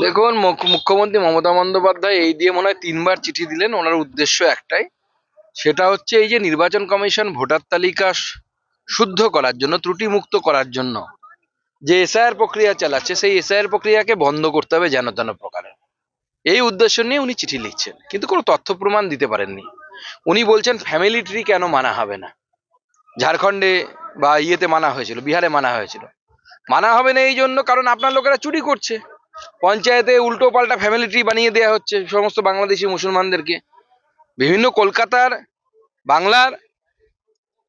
দেখুন, মুখ্যমন্ত্রী মমতা বন্দ্যোপাধ্যায় এই দিয়ে মনে হয় ৩ বার চিঠি দিলেন। ওনার উদ্দেশ্য একটাই, সেটা হচ্ছে এই যে নির্বাচন কমিশন ভোটার তালিকা শুদ্ধ করার জন্য, ত্রুটিমুক্ত করার জন্য যে এসআইআর প্রক্রিয়া চালাচ্ছে, সেই এসআইআর প্রক্রিয়াকে বন্ধ করতে হবে যেন তেন প্রকারে। এই উদ্দেশ্য নিয়ে উনি চিঠি লিখছেন, কিন্তু কোনো তথ্য প্রমাণ দিতে পারেননি। উনি বলছেন ফ্যামিলি ট্রি কেন মানা হবে না, ঝাড়খণ্ডে বা ইয়েতে মানা হয়েছিল, বিহারে মানা হয়েছিল। মানা হবে না এই জন্য কারণ আপনার লোকেরা চুরি করছে, পঞ্চায়েতে উল্টো পাল্টা ফ্যামিলি ট্রি বানিয়ে দেওয়া হচ্ছে সমস্ত বাংলাদেশি মুসলমানদেরকে। বিভিন্ন কলকাতার, বাংলার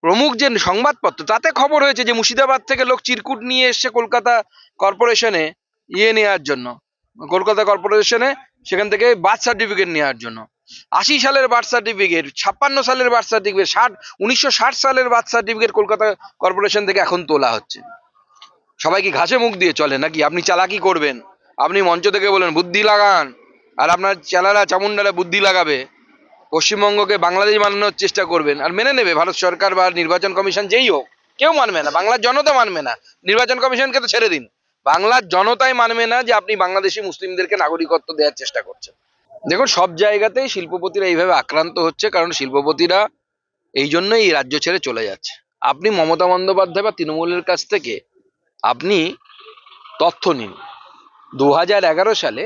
প্রমুখ যে সংবাদপত্র, তাতে খবর হয়েছে যে মুর্শিদাবাদ থেকে লোক চিরকুট নিয়ে এসছে কলকাতা কর্পোরেশনে নেওয়ার জন্য, কলকাতা কর্পোরেশনে সেখান থেকে বার্থ সার্টিফিকেট নেওয়ার জন্য। ৮০ সালের বার্থ সার্টিফিকেট, ৫৬ সালের বার্থ সার্টিফিকেট, ১৯৬০ সালের বার্থ সার্টিফিকেট কলকাতা কর্পোরেশন থেকে এখন তোলা হচ্ছে। সবাই কি ঘাসে মুখ দিয়ে চলে নাকি? আপনি চালাকি করবেন, আপনি মঞ্চ থেকে বলেন বুদ্ধি লাগান, আর আপনার চেলারা চামুন্ডারা বুদ্ধি লাগাবে, পশ্চিমবঙ্গকে বাংলাদেশ বানানোর চেষ্টা করবেন, আর মেনে নেবে ভারত সরকার বা নির্বাচন কমিশন যেই হোক। কেউ মানবে না, বাংলার জনতা মানবে না। নির্বাচন কমিশনকে তো ছেড়ে দিন, বাংলার জনতাই মানবে না যে আপনি বাংলাদেশি মুসলিমদেরকে নাগরিকত্ব দেওয়ার চেষ্টা করছেন। দেখুন, সব জায়গাতেই শিল্পপতিরা এইভাবে আক্রান্ত হচ্ছে, কারণ শিল্পপতিরা এই জন্যই এই রাজ্য ছেড়ে চলে যাচ্ছে। আপনি মমতা বন্দ্যোপাধ্যায় বা তৃণমূলের কাছ থেকে আপনি তথ্য নিন। ২০১১ সালে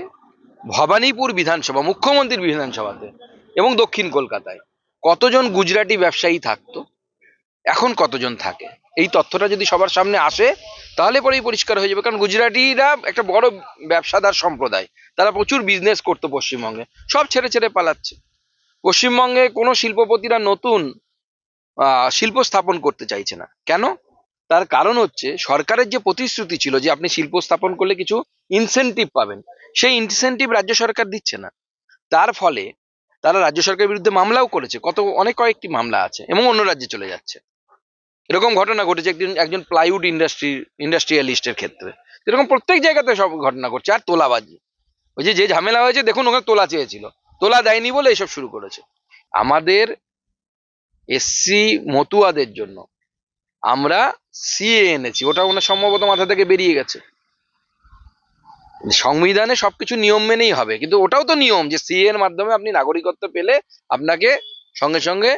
ভবানীপুর বিধানসভা, মুখ্যমন্ত্রীর বিধানসভাতে এবং দক্ষিণ কলকাতায় কতজন গুজরাটি ব্যবসায়ী থাকতো, এখন কতজন থাকে, এই তথ্যটা যদি সবার সামনে আসে তাহলে পরেই পরিষ্কার হয়ে যাবে। কারণ গুজরাটিরা একটা বড় ব্যবসাদার সম্প্রদায়, তারা প্রচুর বিজনেস করতো পশ্চিমবঙ্গে, সব ছেড়ে ছেড়ে পালাচ্ছে। পশ্চিমবঙ্গে কোনো শিল্পপতিরা নতুন শিল্প স্থাপন করতে চাইছে না। কেন? তার কারণ হচ্ছে সরকারের যে প্রতিশ্রুতি ছিল যে আপনি শিল্প স্থাপন করলে কিছু ইনসেনটিভ পাবেন, সেই ইনসেনটিভ রাজ্য সরকার দিচ্ছে না। তার ফলে তারা রাজ্য সরকারের বিরুদ্ধে মামলাও করেছে, কয়েকটি মামলা আছে, এবং অন্য রাজ্যে চলে যাচ্ছে। এরকম ঘটনা ঘটেছে একজন প্লাইউড ইন্ডাস্ট্রিয়ালিস্টের ক্ষেত্রে। এরকম প্রত্যেক জায়গাতে সব ঘটনা ঘটছে। আর তোলাবাজি, ওই যে ঝামেলা হয়েছে, দেখুন ওখানে তোলা চেয়েছিল, তোলা দেয়নি বলে এসব শুরু করেছে। আমাদের এসসি মতুয়াদের জন্য আমরা সিএ এনেছি, ওটা ওনার সম্ভবত মাথা থেকে বেরিয়ে গেছে। সংবিধানে সবকিছু নিয়ম মেনেই হবে, কিন্তু ওটাও তো নিয়ম যে সিএ এর মাধ্যমে আপনি নাগরিকত্ব পেলে আপনাকে সঙ্গে সঙ্গে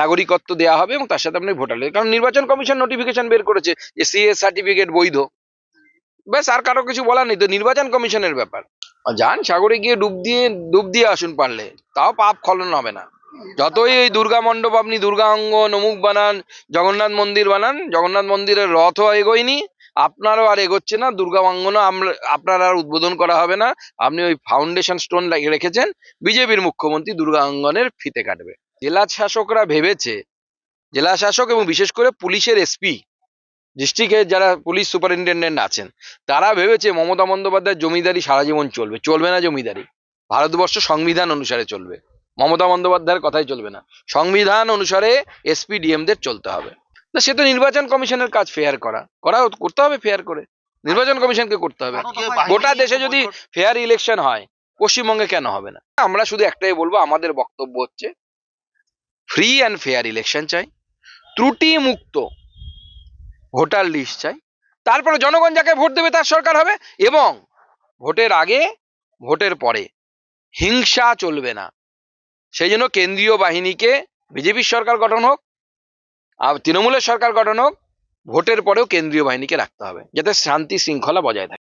নাগরিকত্ব দেওয়া হবে এবং তার সাথে আপনি ভোটার লিস্ট। কারণ নির্বাচন কমিশন নোটিফিকেশন বের করেছে যে সিএ সার্টিফিকেট বৈধ, ব্যাস, আর কারো কিছু বলার নেই। তো নির্বাচন কমিশনের ব্যাপার। যান সাগরে গিয়ে ডুব দিয়ে আসুন পারলে, তাও পাপ খলন হবে না। যতই এই দুর্গা মণ্ডপ আপনি দুর্গা অঙ্গন অমুক বানান, জগন্নাথ মন্দির বানান, জগন্নাথ মন্দিরের রথও এগোয়নি, আপনারও আর এগোচ্ছে না, দুর্গা অঙ্গনও আপনার আর উদ্বোধন করা হবে না। আপনি ওই ফাউন্ডেশন স্টোন রেখেছেন, বিজেপির মুখ্যমন্ত্রী দুর্গা অঙ্গনের ফিতে কাটবে। জেলা শাসকরা ভেবেছে, জেলা শাসক এবং বিশেষ করে পুলিশের এসপি, ডিস্ট্রিক্টের যারা পুলিশ সুপারিনটেন্ডেন্ট আছেন, তারা ভেবেছে মমতা বন্দ্যোপাধ্যায়ের জমিদারি সারা জীবন চলবে। চলবে না জমিদারি। ভারতবর্ষ সংবিধান অনুসারে চলবে, মমতা বন্দ্যোপাধ্যায়ের কথাই চলবে না। সংবিধান অনুসারে এসপি ডিএমদের চলতে হবে। না, সে তো নির্বাচন কমিশনের কাজ ফেয়ার করতে হবে, ফেয়ার করে নির্বাচন কমিশনকে করতে হবে। গোটা দেশে যদি ফেয়ার ইলেকশন হয়, পশ্চিমবঙ্গে কেন হবে না? আমরা শুধু একটাই বলবো, আমাদের বক্তব্য হচ্ছে ফ্রি অ্যান্ড ফেয়ার ইলেকশন চাই, ত্রুটি মুক্ত ভোটার লিস্ট চাই, তারপরে জনগণ যাকে ভোট দেবে তার সরকার হবে। এবং ভোটের আগে ভোটের পরে হিংসা চলবে না। সেই জন্য কেন্দ্রীয় বাহিনীকে, বিজেপির সরকার গঠন হোক আর তৃণমূলের সরকার গঠন হোক, ভোটের পরেও কেন্দ্রীয় বাহিনীকে রাখতে হবে, যাতে শান্তি শৃঙ্খলা বজায় থাকে।